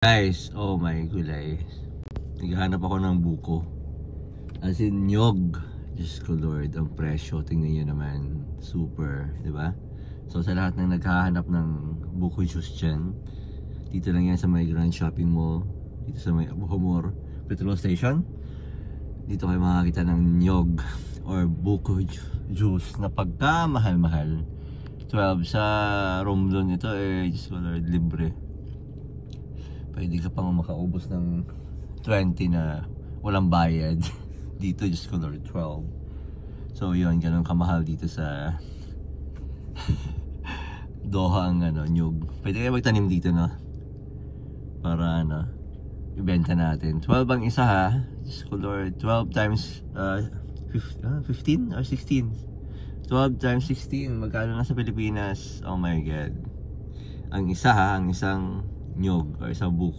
Guys, oh my gulay. Naghahanap ako ng buko. As in nyog. Diyos ko Lord, ang presyo. Tingnan nyo naman. Super, di ba? So sa lahat ng naghahanap ng buko juice dyan, dito lang yan sa may Grand Shopping Mall. Dito sa may Abuhomor Petrol Station. Dito kayo makakita ng nyog or buko juice na pagka mahal-mahal. 12 sa Romblon ito Diyos ko Lord, libre. Pwede ka pang makaubos ng 20 na walang bayad. Dito, Diyos ko Lord, 12. So yun, ganun kamahal dito sa Doha ang nyug. Pwede kayo magtanim dito, no? Para ibenta natin. 12 ang isa, ha? Diyos ko Lord, 12 times 15 or 16? 12 times 16, magkano na sa Pilipinas? Oh my God. Ang isa, ha? Ang isang nyog or isang buko.